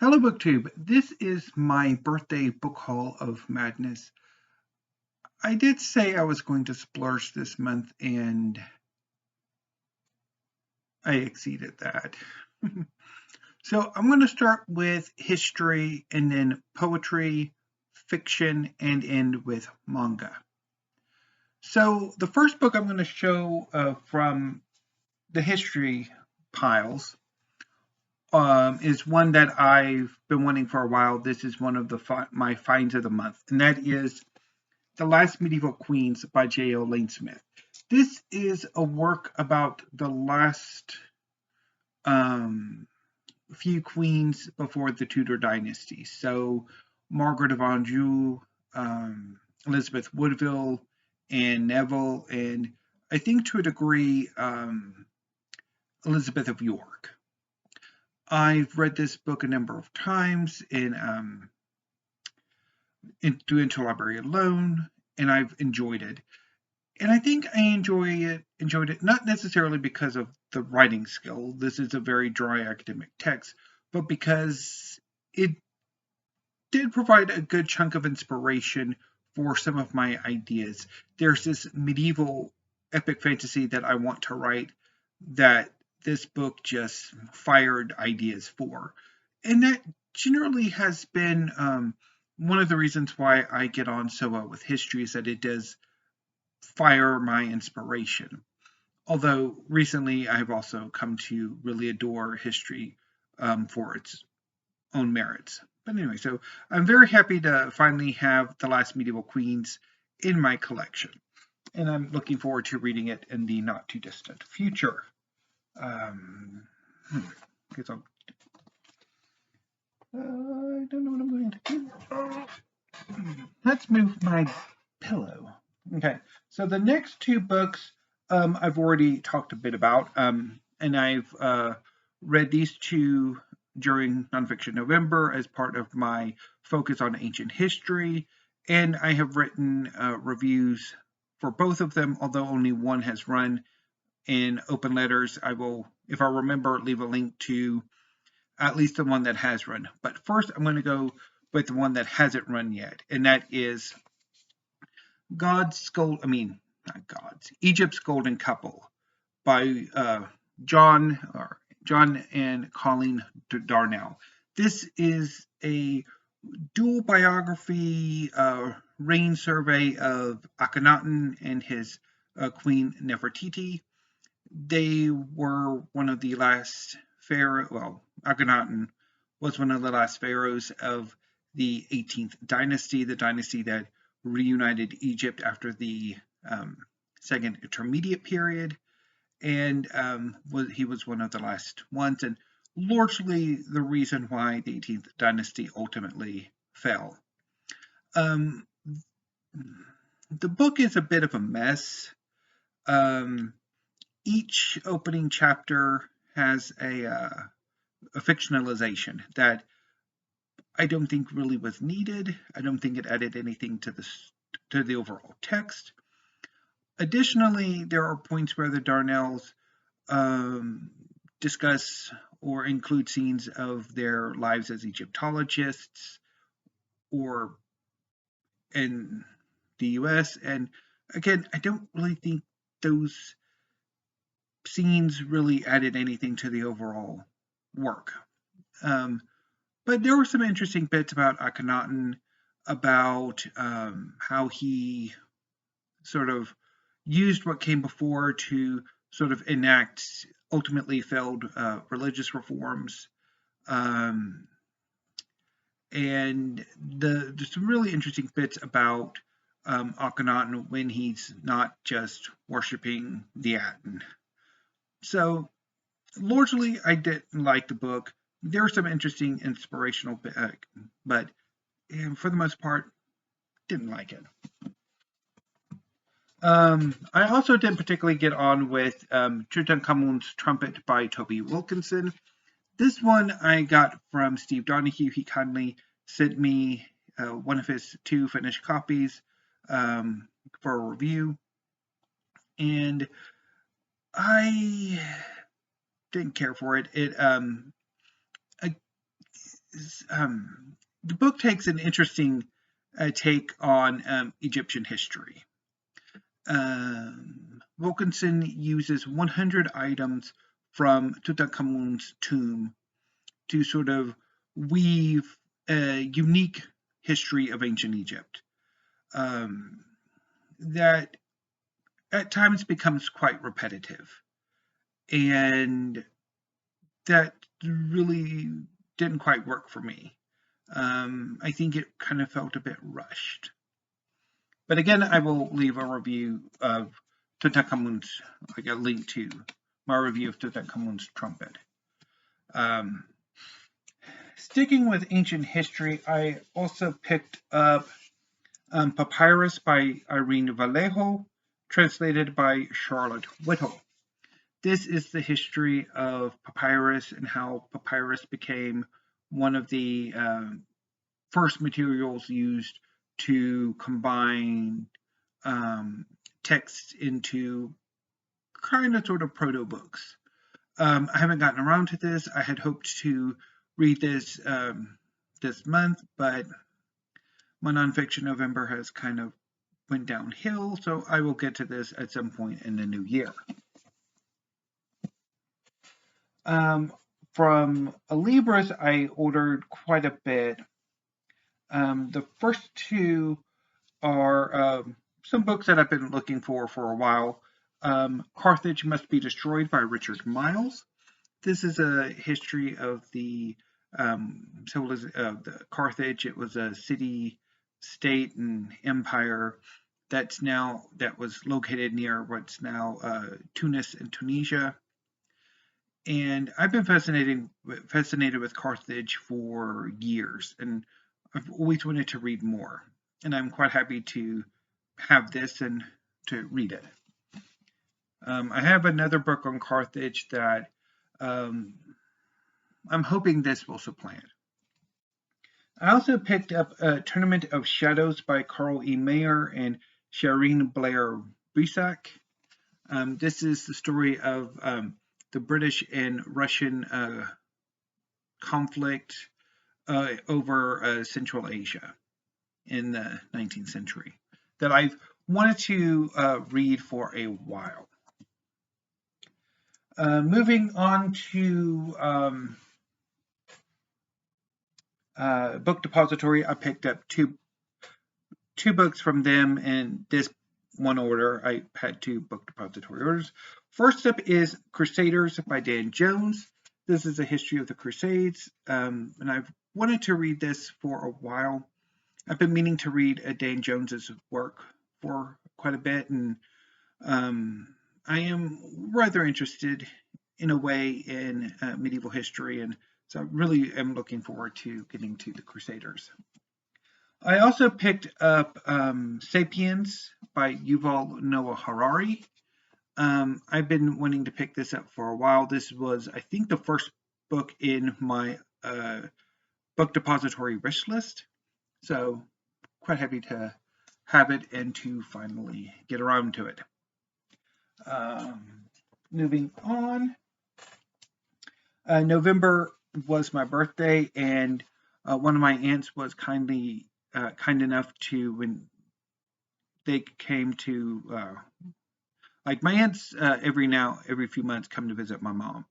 Hello, BookTube. This is my birthday book haul of madness. I did say I was going to splurge this month, and I exceeded that. So I'm going to start with history and then poetry, fiction, and end with manga. So the first book I'm going to show from the history piles is one that I've been wanting for a while. This is one of my finds of the month, and that is The Last Medieval Queens by J.O. Laynesmith. This is a work about the last um, few queens before the Tudor dynasty. So Margaret of Anjou, Elizabeth Woodville, and Neville, and I think to a degree Elizabeth of York. I've read this book a number of times through Interlibrary Alone, and I've enjoyed it. And I think I enjoyed it not necessarily because of the writing skill. This is a very dry academic text, but because it did provide a good chunk of inspiration for some of my ideas. There's this medieval epic fantasy that I want to write that this book just fired ideas for. And that generally has been one of the reasons why I get on so well with history, is that it does fire my inspiration. Although recently I've also come to really adore history for its own merits. But anyway, so I'm very happy to finally have The Last Medieval Queens in my collection. And I'm looking forward to reading it in the not too distant future. Um, guess I don't know what I'm going to do. Let's move my pillow. Okay, so the next two books I've already talked a bit about, and I've read these two during Nonfiction November as part of my focus on ancient history, and I have written reviews for both of them, although only one has run in open letters. I will, if I remember, leave a link to at least the one that has run. But first, I'm going to go with the one that hasn't run yet, and that is Egypt's Golden Couple by John and Colleen Darnell. This is a dual biography, reign survey of Akhenaten and his queen Nefertiti. They were one of the last pharaoh. Well, Akhenaten was one of the last pharaohs of the 18th dynasty, the dynasty that reunited Egypt after the Second Intermediate Period, and he was one of the last ones, and largely the reason why the 18th dynasty ultimately fell. The book is a bit of a mess. Each opening chapter has a fictionalization that I don't think really was needed. I don't think it added anything to the overall text. Additionally, there are points where the Darnells discuss or include scenes of their lives as Egyptologists or in the US. And again, I don't really think those scenes really added anything to the overall work. But there were some interesting bits about Akhenaten, about how he sort of used what came before to sort of enact ultimately failed religious reforms. And there's some really interesting bits about Akhenaten when he's not just worshiping the Aten. So largely, I didn't like the book. There are some interesting inspirational bits, but for the most part, didn't like it. I also didn't particularly get on with Tutankhamun's Trumpet by Toby Wilkinson. This one I got from Steve Donahue. He kindly sent me one of his 2 finished copies for a review, and I didn't care for it. the book takes an interesting take on Egyptian history. Wilkinson uses 100 items from Tutankhamun's tomb to sort of weave a unique history of ancient Egypt that at times becomes quite repetitive. And that really didn't quite work for me. I think it kind of felt a bit rushed. But again, I will leave a review of Tutankhamun's, like a link to my review of Tutankhamun's Trumpet. Sticking with ancient history, I also picked up Papyrus by Irene Vallejo, translated by Charlotte Whittle. This is the history of papyrus and how papyrus became one of the first materials used to combine texts into kind of sort of proto books. I haven't gotten around to this. I had hoped to read this this month, but my nonfiction November has kind of went downhill, so I will get to this at some point in the new year. From Libris, I ordered quite a bit. The first two are some books that I've been looking for a while. Carthage Must Be Destroyed by Richard Miles. This is a history of the Carthage. It was a city, state, and empire that was located near what's now Tunis and Tunisia. And I've been fascinated with Carthage for years, and I've always wanted to read more. And I'm quite happy to have this and to read it. I have another book on Carthage that I'm hoping this will supplant. I also picked up a Tournament of Shadows by Karl E. Meyer and Shareen Blair Brysac. This is the story of the British and Russian conflict over Central Asia in the 19th century that I've wanted to read for a while. Moving on to Book Depository, I picked up two books from them in this one order. I had two Book Depository orders. First up is Crusaders by Dan Jones. This is a history of the Crusades, and I've wanted to read this for a while. I've been meaning to read Dan Jones's work for quite a bit, and I am rather interested in a way in medieval history, and so I really am looking forward to getting to the Crusaders. I also picked up Sapiens by Yuval Noah Harari. I've been wanting to pick this up for a while. This was, I think, the first book in my Book Depository wish list, so quite happy to have it and to finally get around to it. Moving on, November was my birthday, and one of my aunts was kind enough to, when they came to, like my aunts every few months come to visit my mom,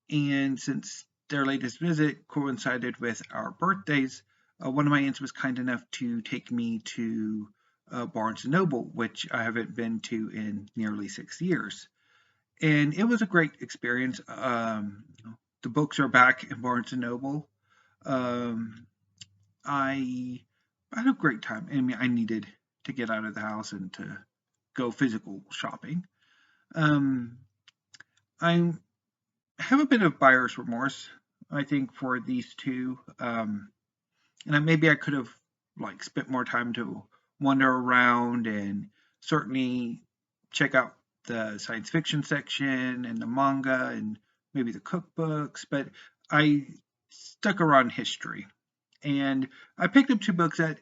and since their latest visit coincided with our birthdays, one of my aunts was kind enough to take me to Barnes & Noble, which I haven't been to in nearly 6 years. And it was a great experience. The books are back in Barnes & Noble. I had a great time. I mean, I needed to get out of the house and to go physical shopping. I have a bit of buyer's remorse, I think, for these two. And maybe I could have spent more time to wander around and certainly check out the science fiction section and the manga and maybe the cookbooks, but I stuck around history. And I picked up two books that,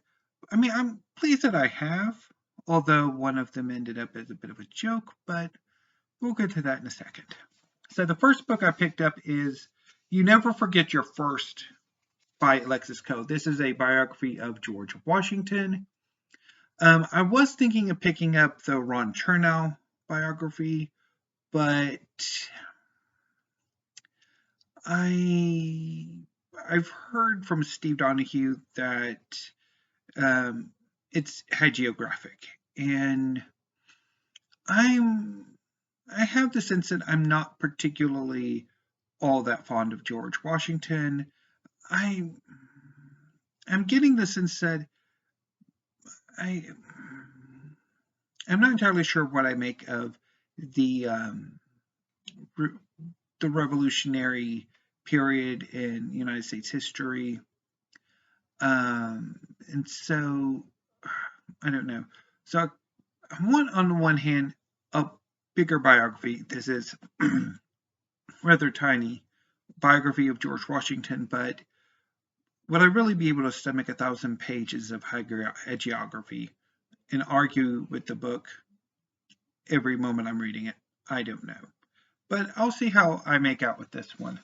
I mean, I'm pleased that I have, although one of them ended up as a bit of a joke, but we'll get to that in a second. So the first book I picked up is You Never Forget Your First by Alexis Co. This is a biography of George Washington. I was thinking of picking up the Ron Chernow biography, but I've heard from Steve Donahue that it's hagiographic, and I have the sense that I'm not particularly all that fond of George Washington. I'm getting the sense that I I'm not entirely sure what I make of the the revolutionary period in United States history, and so I don't know. So I want, on the one hand, a bigger biography. This is rather tiny biography of George Washington, but would I really be able to stomach 1,000 pages of hagiography and argue with the book every moment I'm reading it? I don't know. But I'll see how I make out with this one.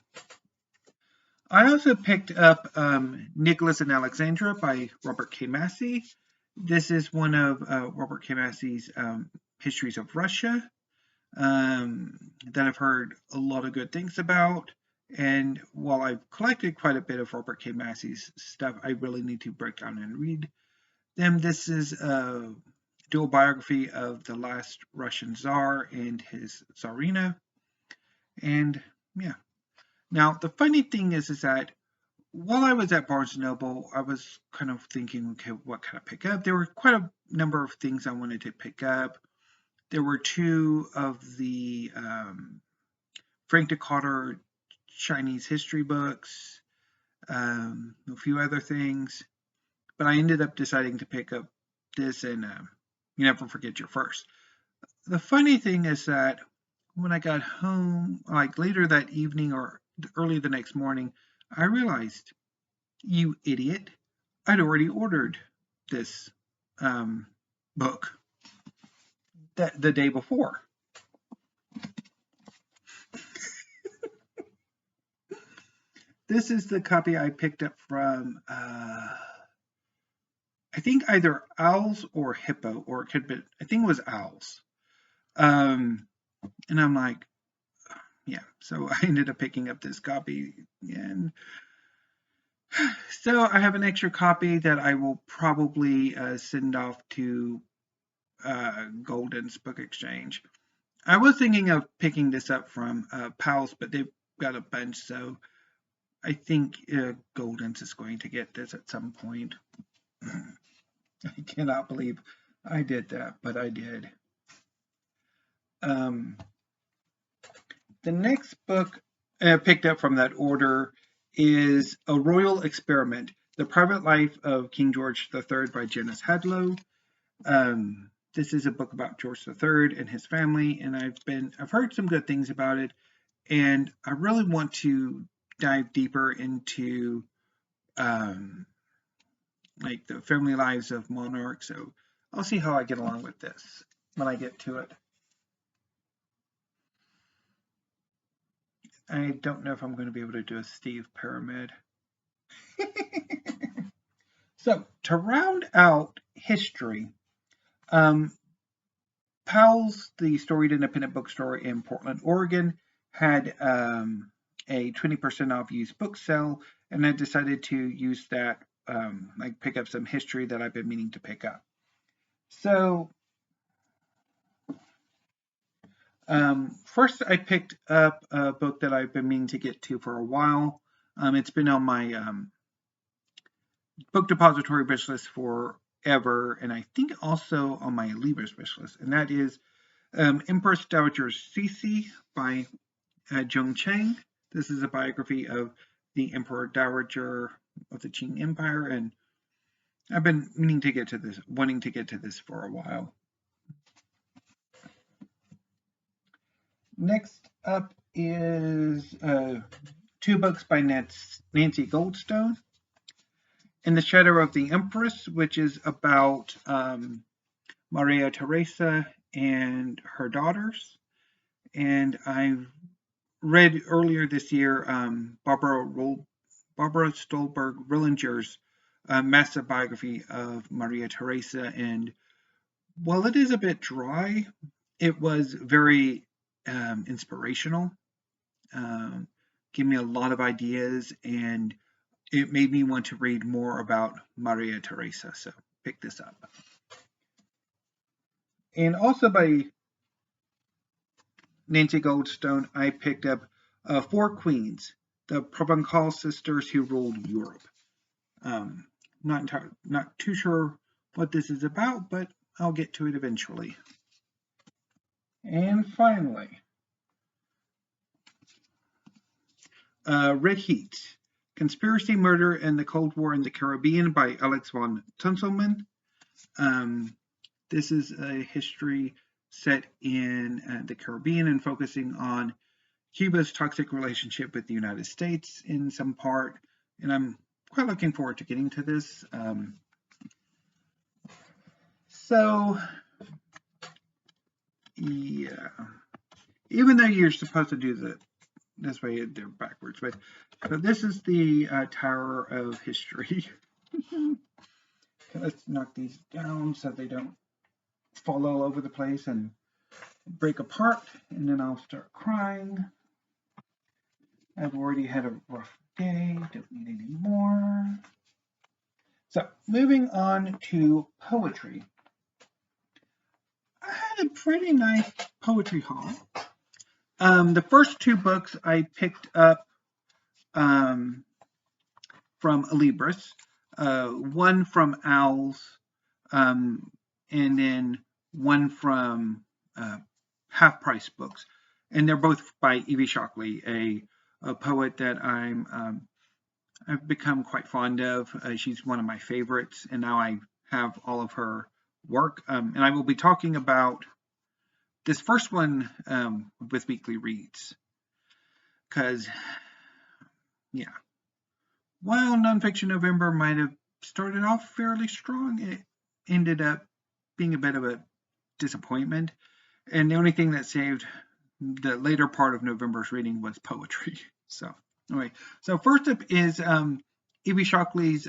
I also picked up Nicholas and Alexandra by Robert K. Massie. This is one of Robert K. Massie's histories of Russia that I've heard a lot of good things about. And while I've collected quite a bit of Robert K. Massie's stuff, I really need to break down and read them. This is a dual biography of the last Russian Tsar and his Tsarina. And yeah. Now, the funny thing is that while I was at Barnes & Noble, I was kind of thinking, okay, what can I pick up? There were quite a number of things I wanted to pick up. There were two of the Frank DeCotter Chinese history books, a few other things, but I ended up deciding to pick up this and You Never Forget Your First. The funny thing is that when I got home, like later that evening or early the next morning, I realized, you idiot, I'd already ordered this book the day before. This is the copy I picked up from, I think either Owls or Hippo, or it could be, I think it was Owls. And I'm like, yeah, so I ended up picking up this copy. And so I have an extra copy that I will probably send off to Golden's Book Exchange. I was thinking of picking this up from Powell's, but they've got a bunch, so I think Golden's is going to get this at some point. I cannot believe I did that, but I did. The next book I picked up from that order is A Royal Experiment, The Private Life of King George III by Janice Hadlow. This is a book about George III and his family, and I've heard some good things about it, and I really want to dive deeper into like the family lives of monarchs. So I'll see how I get along with this when I get to it. I don't know if I'm going to be able to do a Steve Pyramid. So to round out history, Powell's, the storied independent bookstore in Portland, Oregon, had a 20% off used book sale, and I decided to use that, like pick up some history that I've been meaning to pick up. So first I picked up a book that I've been meaning to get to for a while. It's been on my book depository wish list forever, and I think also on my Libris wish list, and that is Empress Dowager Cixi by Jung Chang. This is a biography of the Emperor Dowager of the Qing Empire, and I've been wanting to get to this for a while. Next up is two books by Nancy Goldstone. In the Shadow of the Empress, which is about Maria Theresa and her daughters. And I read earlier this year Barbara Barbara Stolberg-Rillinger's massive biography of Maria Theresa, and while it is a bit dry, it was very inspirational. Gave me a lot of ideas, and it made me want to read more about Maria Theresa, so pick this up. And also by Nancy Goldstone, I picked up Four Queens, the Provençal sisters who ruled Europe. Not too sure what this is about, but I'll get to it eventually. And finally, Red Heat, Conspiracy, Murder, and the Cold War in the Caribbean by Alex von Tunzelmann. This is a history set in the Caribbean and focusing on Cuba's toxic relationship with the United States in some part, and I'm quite looking forward to getting to this. So, yeah, even though you're supposed to do this way, they're backwards, but so this is the Tower of History. Okay, let's knock these down so they don't fall all over the place and break apart, and then I'll start crying. I've already had a rough day, don't need any more. So, moving on to poetry. I had a pretty nice poetry haul. The first two books I picked up from Libris, one from Owls, and then one from Half Price Books, and they're both by Evie Shockley, a poet that I've become quite fond of. She's one of my favorites, and now I have all of her work. And I will be talking about this first one with weekly reads, because, yeah, while Nonfiction November might have started off fairly strong, it ended up being a bit of a disappointment. And the only thing that saved the later part of November's reading was poetry. So, anyway, so first up is Evie Shockley's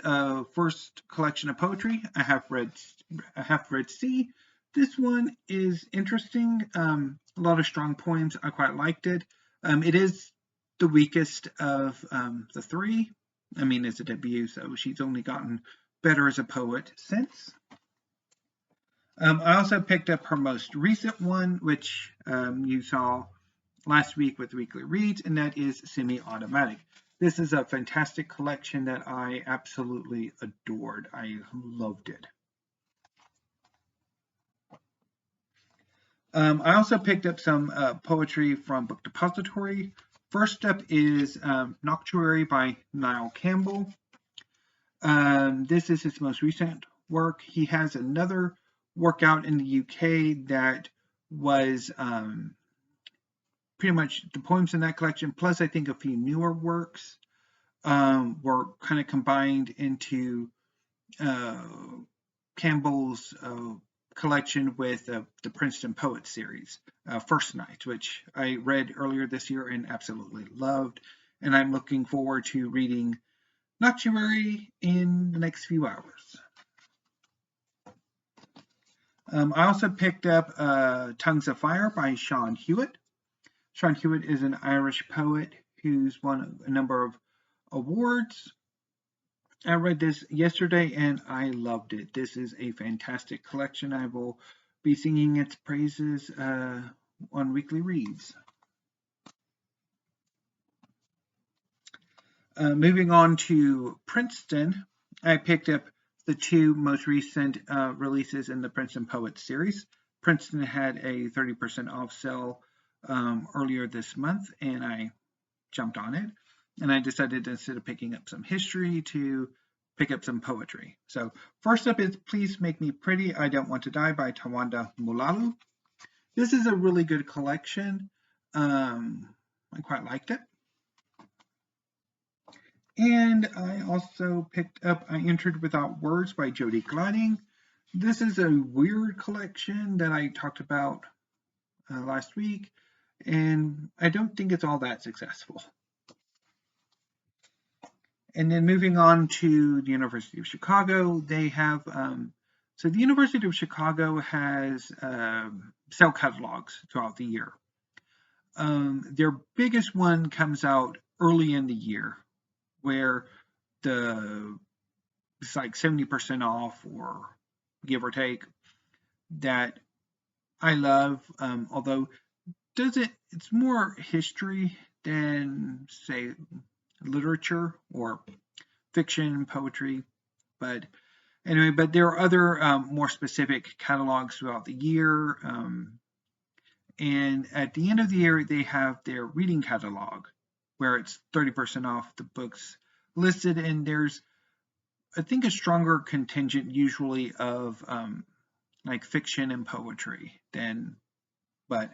first collection of poetry, I Have Read Sea. This one is interesting. A lot of strong poems. I quite liked it. It is the weakest of the three. I mean, it's a debut, so she's only gotten better as a poet since. I also picked up her most recent one, which you saw last week with Weekly Reads, and that is Semi-Automatic. This is a fantastic collection that I absolutely adored. I loved it. I also picked up some poetry from Book Depository. First up is Noctuary by Niall Campbell. This is his most recent work. He has another work out in the UK that was pretty much the poems in that collection, plus I think a few newer works were kind of combined into Campbell's collection with the Princeton Poets series, First Night, which I read earlier this year and absolutely loved. And I'm looking forward to reading Noctuary in the next few hours. I also picked up Tongues of Fire by Sean Hewitt. Sean Hewitt is an Irish poet who's won a number of awards. I read this yesterday and I loved it. This is a fantastic collection. I will be singing its praises on Weekly Reads. Moving on to Princeton, I picked up the two most recent releases in the Princeton Poets series. Princeton had a 30% off sale earlier this month, and I jumped on it. And I decided, instead of picking up some history, to pick up some poetry. So first up is Please Make Me Pretty, I Don't Want to Die by Tawanda Mulalu. This is a really good collection. I quite liked it. And I also picked up I Entered Without Words by Jody Gliding. This is a weird collection that I talked about last week, and I don't think it's all that successful. And then moving on to the University of Chicago, they have so the University of Chicago has cell catalogs throughout the year. Their biggest one comes out early in the year, where it's like 70% off, or give or take. That I love, although it's more history than, say, literature or fiction and poetry. But anyway, but there are other more specific catalogs throughout the year. And at the end of the year, they have their reading catalog, where it's 30% off the books listed. And there's, I think, a stronger contingent usually of like fiction and poetry than, but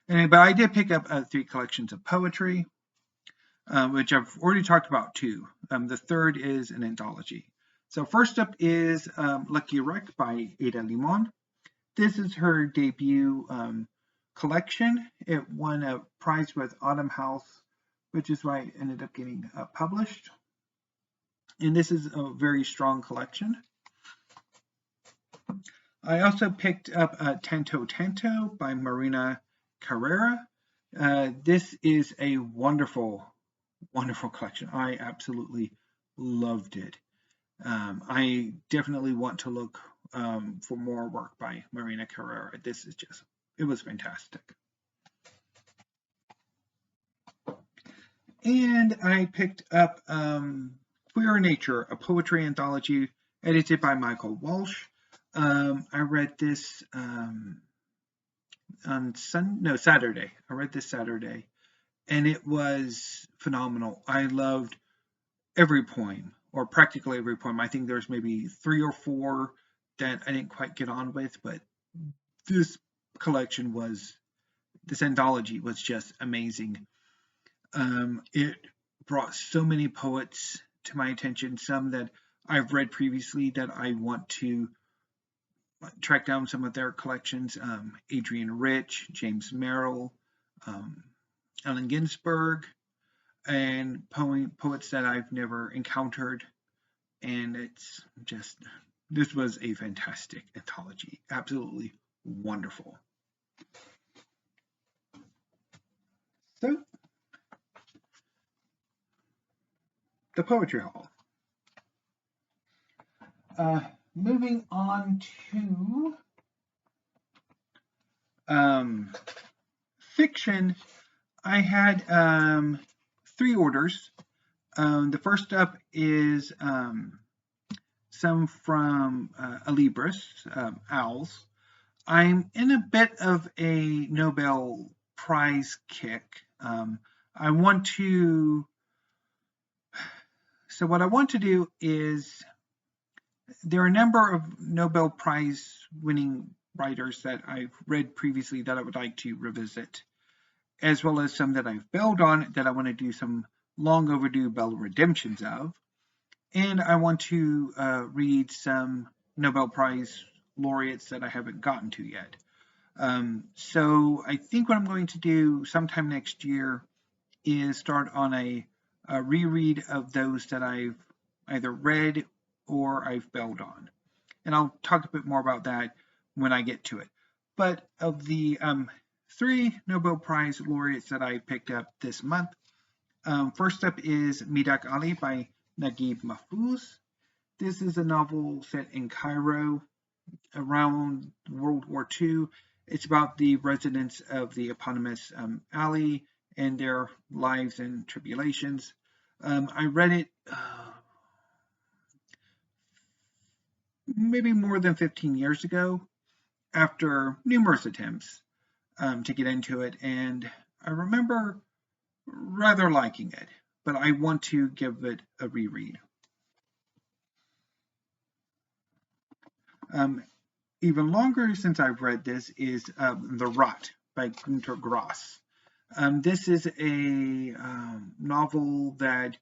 anyway, but I did pick up 3 collections of poetry, which I've already talked about 2. The third is an anthology. So first up is Lucky Wreck by Ada Limon. This is her debut collection. It won a prize with Autumn House, which is why it ended up getting published. And this is a very strong collection. I also picked up Tanto Tanto by Marina Carrera. This is a wonderful, wonderful collection. I absolutely loved it. I definitely want to look for more work by Marina Carrera. This is just, it was fantastic. And I picked up Queer Nature, a poetry anthology edited by Michael Walsh. I read this on Saturday. I read this Saturday, and it was phenomenal. I loved every poem, or practically every poem. I think there's maybe 3 or 4 that I didn't quite get on with, but this anthology was just amazing. It brought so many poets to my attention, some that I've read previously that I want to track down some of their collections. Adrienne Rich, James Merrill, Allen Ginsberg, and poets that I've never encountered. And it's just, this was a fantastic anthology. Absolutely wonderful. So, the Poetry Hall. Moving on to fiction, I had 3 orders. The first up is some from Alibris, Owls. I'm in a bit of a Nobel Prize kick. So what I want to do is, there are a number of Nobel Prize winning writers that I've read previously that I would like to revisit, as well as some that I've bailed on that I want to do some long overdue Bell redemptions of. And I want to read some Nobel Prize laureates that I haven't gotten to yet. So I think what I'm going to do sometime next year is start on a reread of those that I've either read or I've bailed on. And I'll talk a bit more about that when I get to it. But of the 3 Nobel Prize laureates that I picked up this month, first up is Midak Ali by Naguib Mahfouz. This is a novel set in Cairo around World War II. It's about the residents of the eponymous Ali and their lives and tribulations. I read it maybe more than 15 years ago, after numerous attempts to get into it, and I remember rather liking it, but I want to give it a reread. Even longer since I've read this is The Rot by Günter Grass. This is a novel that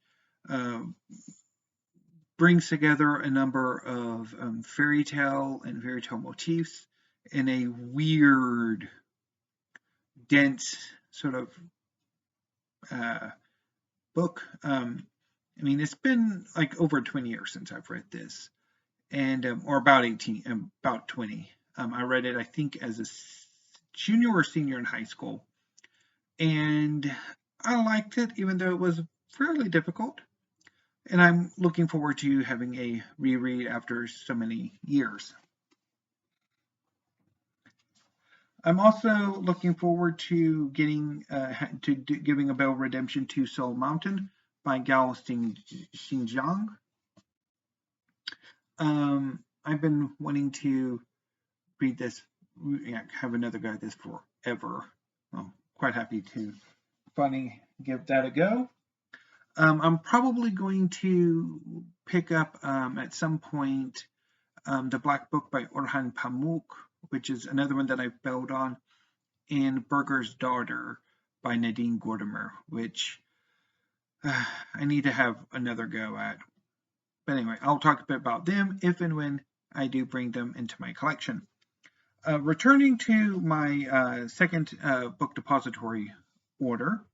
brings together a number of fairy tale and fairy tale motifs in a weird, dense sort of book. I mean, it's been like over 20 years since I've read this, and or about 18, about 20. I read it, I think, as a junior or senior in high school, and I liked it, even though it was fairly difficult. And I'm looking forward to having a reread after so many years. I'm also looking forward to giving a Bell Redemption to Soul Mountain by Gao Xinjiang. I've been wanting to read this, have another go at this forever. I'm quite happy to finally give that a go. I'm probably going to pick up at some point The Black Book by Orhan Pamuk, which is another one that I've bailed on, and Burger's Daughter by Nadine Gordimer, which I need to have another go at. But anyway, I'll talk a bit about them if and when I do bring them into my collection. Returning to my second book depository order,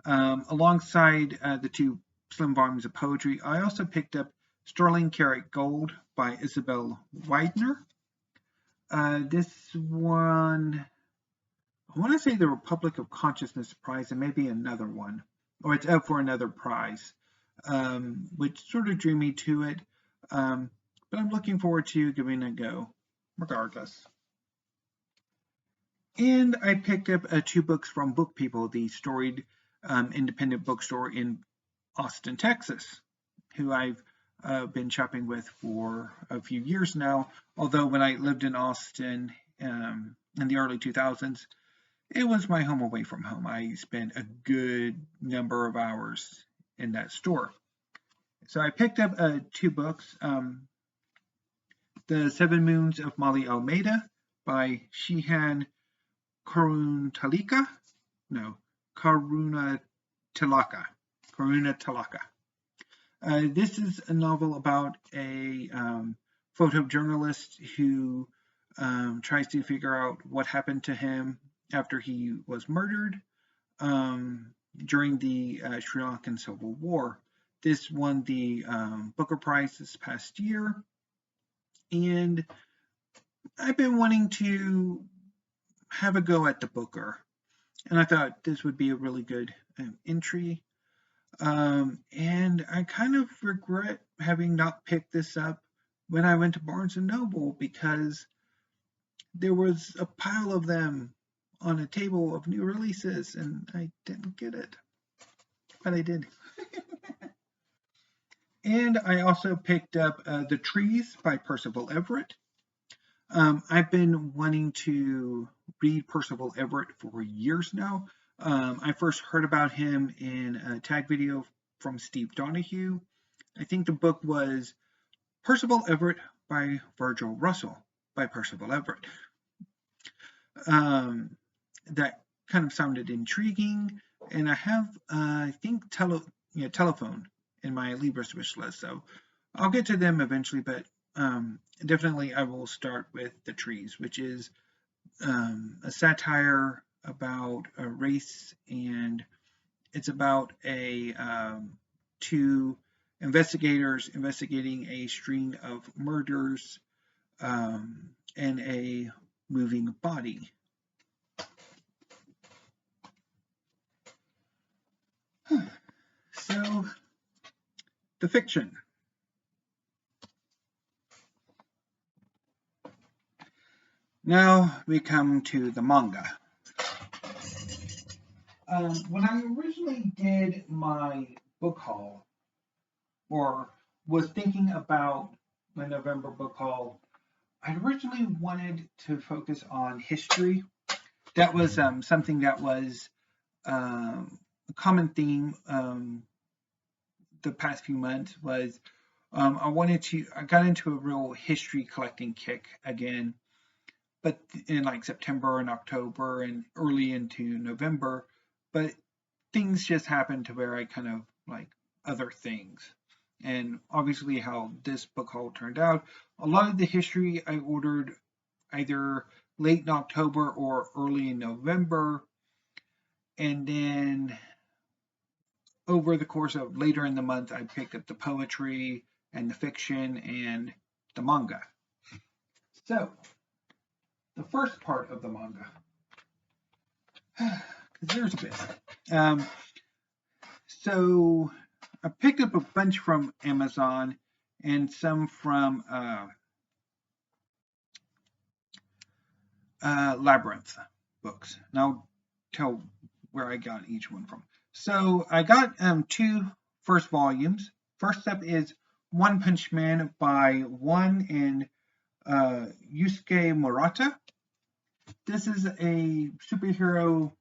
alongside the two slim volumes of poetry, I also picked up Sterling Karat Gold by Isabel Widener. This one, I want to say the Republic of Consciousness Prize, and maybe another one, or it's up for another prize, which sort of drew me to it. But I'm looking forward to giving it a go, regardless. And I picked up two books from Book People, the storied independent bookstore in Austin, Texas, who I've been shopping with for a few years now. Although when I lived in Austin in the early 2000s, it was my home away from home. I spent a good number of hours in that store. So I picked up two books. The Seven Moons of Mali Almeida by Shehan Karuna Talaka. This is a novel about a photojournalist who tries to figure out what happened to him after he was murdered during the Sri Lankan Civil War. This won the Booker Prize this past year, and I've been wanting to have a go at the Booker, and I thought this would be a really good entry. And I kind of regret having not picked this up when I went to Barnes & Noble, because there was a pile of them on a table of new releases, and I didn't get it, but I did. And I also picked up The Trees by Percival Everett. I've been wanting to read Percival Everett for years now. I first heard about him in a tag video from Steve Donahue. I think the book was Percival Everett by Virgil Russell by Percival Everett. That kind of sounded intriguing, and I have, I think, Telephone in my Libris wish list, so I'll get to them eventually, but definitely I will start with The Trees, which is a satire about a race, and it's about two investigators investigating a string of murders and a moving body. So, the fiction. Now we come to the manga. When I originally did my book haul, or was thinking about my November book haul, I originally wanted to focus on history. That was something that was a common theme the past few months. Was I got into a real history collecting kick again, but in like September and October and early into November, but things just happened to where I kind of like other things. And obviously how this book haul turned out, a lot of the history I ordered either late in October or early in November, and then over the course of later in the month, I picked up the poetry and the fiction and the manga. So, the first part of the manga, because there's a bit. So, I picked up a bunch from Amazon and some from Labyrinth books. And I'll tell where I got each one from. So I got 2 first volumes. First up is One Punch Man by One and Yusuke Murata. This is a superhero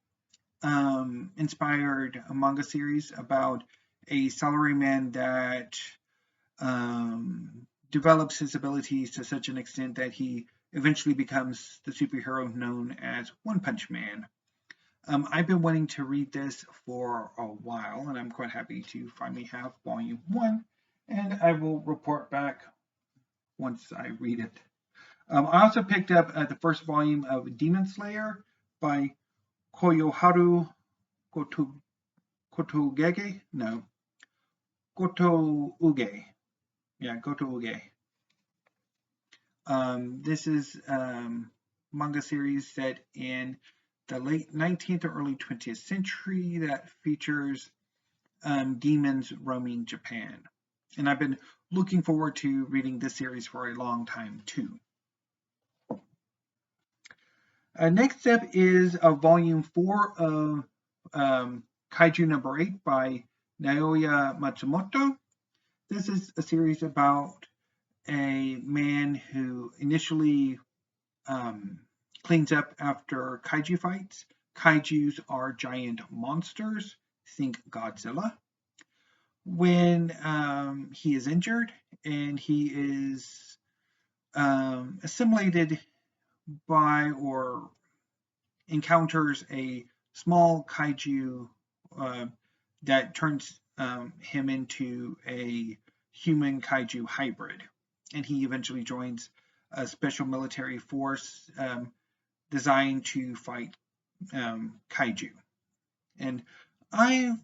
inspired manga series about a salaryman that develops his abilities to such an extent that he eventually becomes the superhero known as One Punch Man. I've been wanting to read this for a while, and I'm quite happy to finally have volume 1, and I will report back once I read it. I also picked up the first volume of Demon Slayer by Koyoharu Kotouge. Yeah, Kotouge. This is manga series set in the late 19th or early 20th century that features demons roaming Japan. And I've been looking forward to reading this series for a long time too. Next up is volume 4 of Kaiju number 8 by Naoya Matsumoto. This is a series about a man who initially cleans up after kaiju fights. Kaijus are giant monsters. Think Godzilla. When he is injured and he is assimilated by or encounters a small kaiju that turns him into a human kaiju hybrid. And he eventually joins a special military force designed to fight kaiju. And I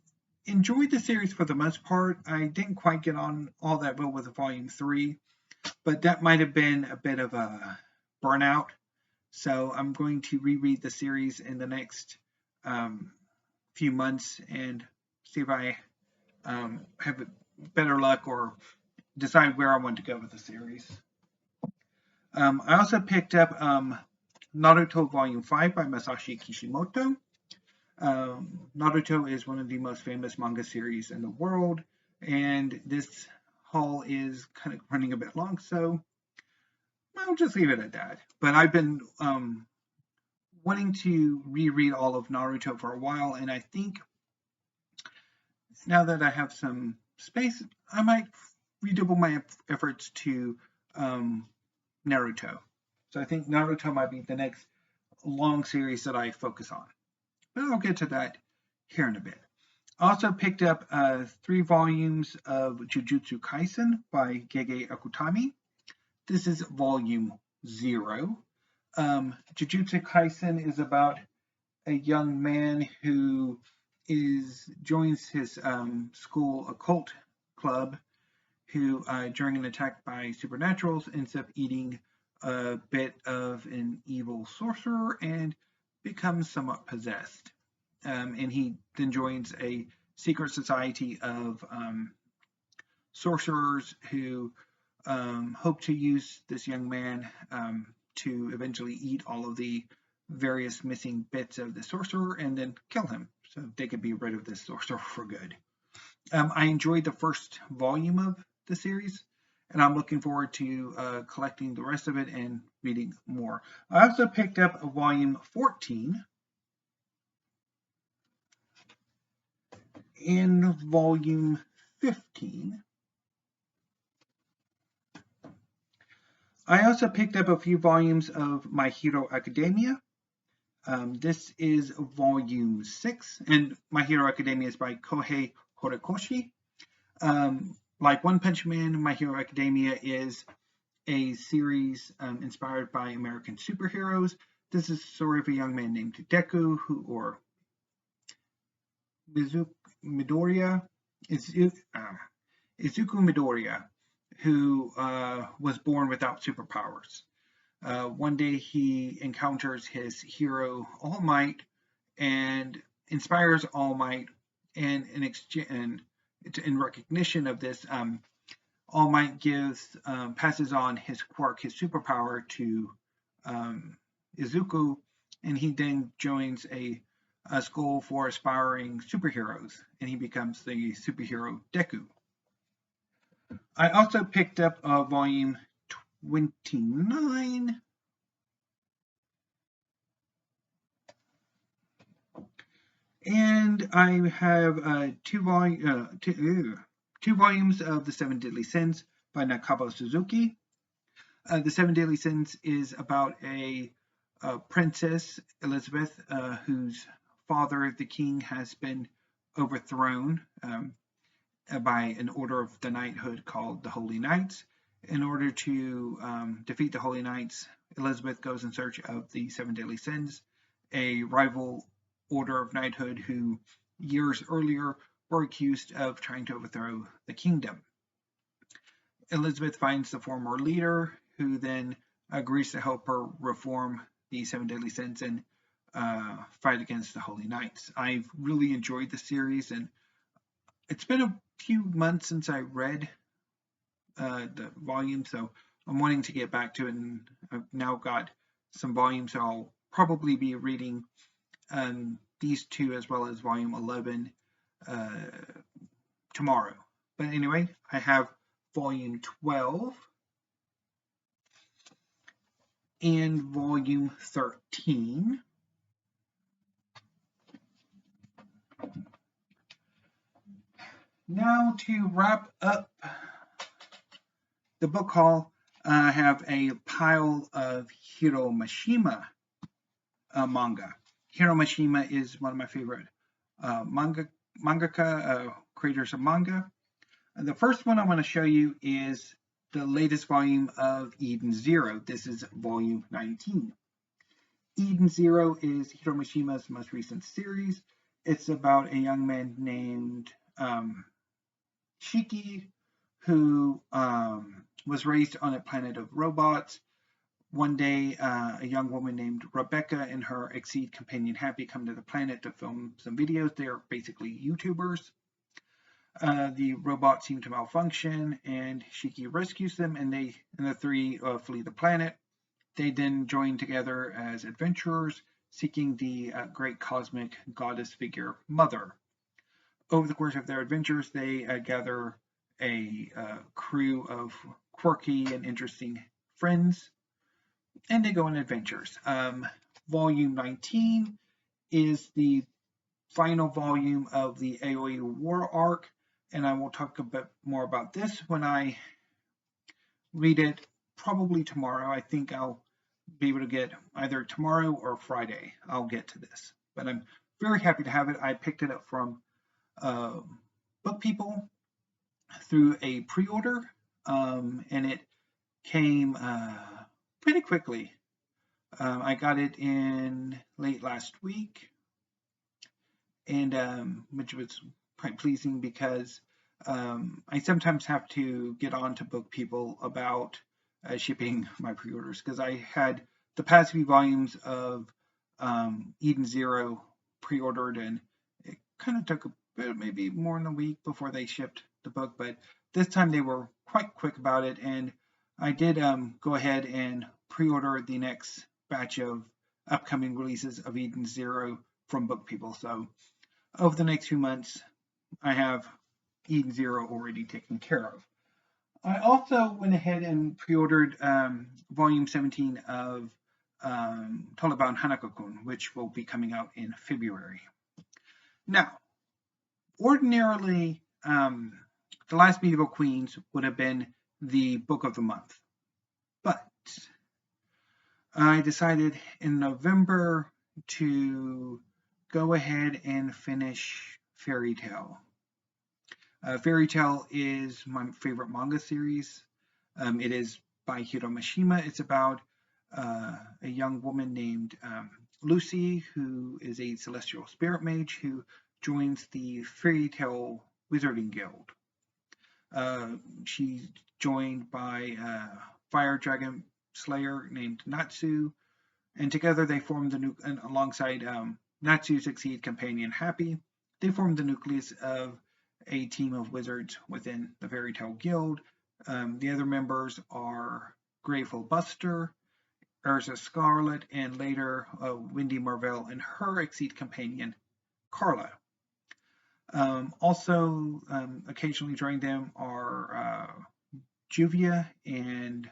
enjoyed the series for the most part. I didn't quite get on all that well with volume 3, but that might have been a bit of a burnout. So I'm going to reread the series in the next few months and see if I have better luck or decide where I want to go with the series. I also picked up Naruto Volume 5 by Masashi Kishimoto. Naruto is one of the most famous manga series in the world, and this haul is kind of running a bit long, so I'll just leave it at that. But I've been wanting to reread all of Naruto for a while, and I think now that I have some space, I might redouble my efforts to Naruto. So I think Naruto might be the next long series that I focus on. But I'll get to that here in a bit. I also picked up 3 volumes of Jujutsu Kaisen by Gege Akutami. This is volume 0. Jujutsu Kaisen is about a young man who joins his school occult club, who during an attack by supernaturals ends up eating a bit of an evil sorcerer and becomes somewhat possessed. And he then joins a secret society of sorcerers who hope to use this young man to eventually eat all of the various missing bits of the sorcerer and then kill him so they could be rid of this sorcerer for good. I enjoyed the first volume of the series, and I'm looking forward to collecting the rest of it and reading more. I also picked up a volume 14. In volume 15, I also picked up a few volumes of My Hero Academia. This is volume 6, and My Hero Academia is by Kohei Horikoshi. Like One Punch Man, My Hero Academia is a series inspired by American superheroes. This is the story of a young man named Deku, or Midoriya, Izuku Midoriya, who was born without superpowers. One day he encounters his hero All Might and inspires All Might, and in recognition of this, All Might passes on his quirk, his superpower, to Izuku, and he then joins a school for aspiring superheroes, and he becomes the superhero Deku. I also picked up volume 29. And I have two volumes of The Seven Deadly Sins by Nakabo Suzuki. The Seven Deadly Sins is about a princess, Elizabeth, whose father, the king, has been overthrown by an order of the knighthood called the Holy Knights. In order to defeat the Holy Knights, Elizabeth goes in search of the Seven Deadly Sins, a rival order of knighthood who years earlier were accused of trying to overthrow the kingdom. Elizabeth finds the former leader, who then agrees to help her reform the Seven Deadly Sins and fight against the Holy Knights. I've really enjoyed the series, and it's been a few months since I read the volume, so I'm wanting to get back to it, and I've now got some volumes, so I'll probably be reading these two as well as volume 11 tomorrow. But anyway, I have volume 12 and volume 13. Now to wrap up the book haul, I have a pile of Hiro Mashima manga. Hiro Mashima is one of my favorite mangaka, creators of manga. And the first one I want to show you is the latest volume of Eden Zero. This is volume 19. Eden Zero is Hiro Mashima's most recent series. It's about a young man named Shiki, who was raised on a planet of robots. One day, a young woman named Rebecca and her Exceed companion Happy come to the planet to film some videos. They're basically YouTubers. The robots seem to malfunction, and Shiki rescues them, and the three flee the planet. They then join together as adventurers, seeking the great cosmic goddess figure, Mother. Over the course of their adventures, they gather a crew of quirky and interesting friends, and they go on adventures. Volume 19 is the final volume of the Aoi War arc, and I will talk a bit more about this when I read it, probably tomorrow. I think I'll be able to get either tomorrow or Friday. I'll get to this, but I'm very happy to have it. I picked it up from Book People through a pre-order, and it came pretty quickly. I got it in late last week, and which was quite pleasing because I sometimes have to get on to Book People about shipping my pre-orders, because I had the past few volumes of Eden Zero pre-ordered, and it kind of took maybe more than a week before they shipped the book, but this time they were quite quick about it, and I did go ahead and pre-order the next batch of upcoming releases of Eden Zero from Book People. So over the next few months, I have Eden Zero already taken care of. I also went ahead and pre-ordered volume 17 of Taliban Hanako-kun, which will be coming out in February. Now, ordinarily, The Last Medieval Queens would have been the book of the month, but I decided in November to go ahead and finish Fairy Tail. Fairy Tail is my favorite manga series. It is by Hiro Mashima. It's about a young woman named Lucy, who is a celestial spirit mage who joins the Fairy Tail Wizarding Guild. She's joined by a fire dragon slayer named Natsu, and together they form and alongside Natsu's succeed companion Happy, they form the nucleus of a team of wizards within the Fairy Tale Guild. The other members are Grateful Buster, Urza Scarlet, and later Wendy Marvell and her exceed companion Carla. Also, occasionally joining them are Juvia and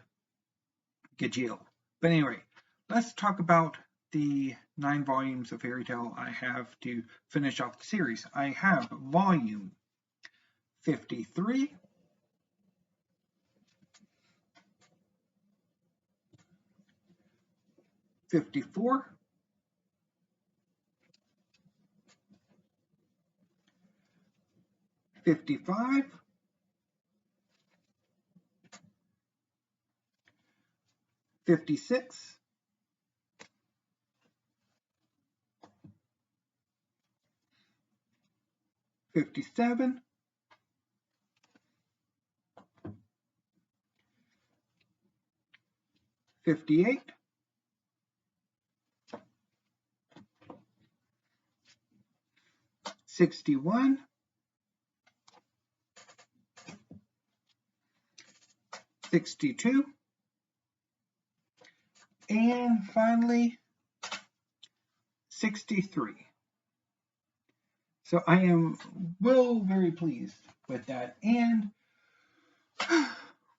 Gajil. But anyway, let's talk about the 9 volumes of Fairy Tale I have to finish off the series. I have volume 53, 54, 55, 56, 57, 58, 61, 62, and finally 63. So I am very pleased with that, and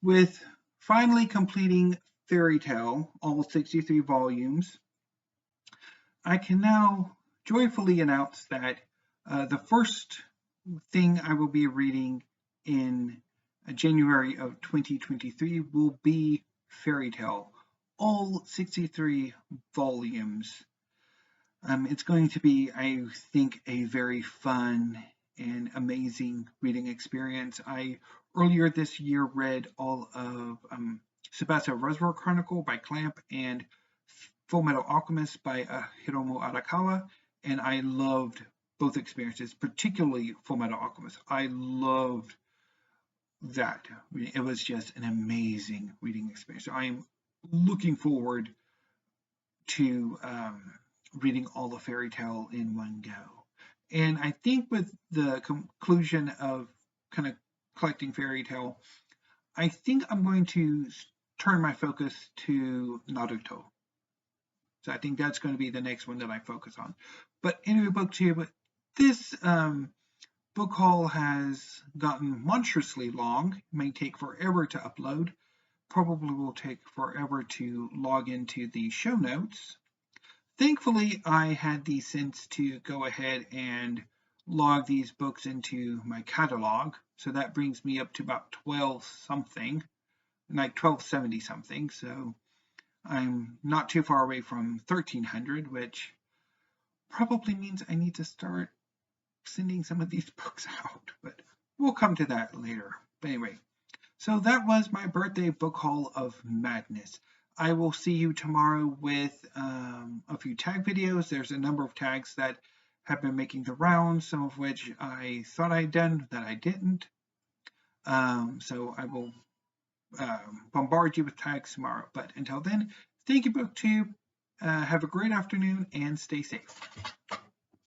with finally completing Fairy Tale, all 63 volumes, I can now joyfully announce that the first thing I will be reading in January of 2023 will be Fairy Tale, all 63 volumes. It's going to be, I think, a very fun and amazing reading experience. I earlier this year read all of Tsubasa Reservoir Chronicle by Clamp and Full Metal Alchemist by Hiromu Arakawa, and I loved both experiences, particularly Full Metal Alchemist. I loved that. It was just an amazing reading experience. So I'm looking forward to reading all the Fairy Tale in one go. And I think with the conclusion of kind of collecting Fairy Tale, I think I'm going to turn my focus to Naruto. So I think that's going to be the next one that I focus on. But anyway, book 2, but this book haul has gotten monstrously long. It may take forever to upload. Probably will take forever to log into the show notes. Thankfully, I had the sense to go ahead and log these books into my catalog. So that brings me up to about 12 something, like 1270 something. So I'm not too far away from 1300, which probably means I need to start sending some of these books out, but we'll come to that later. But anyway, so that was my birthday book haul of madness. I will see you tomorrow with a few tag videos. There's a number of tags that have been making the rounds, some of which I thought I'd done that I didn't. So I will bombard you with tags tomorrow. But until then, thank you, BookTube. Have a great afternoon and stay safe.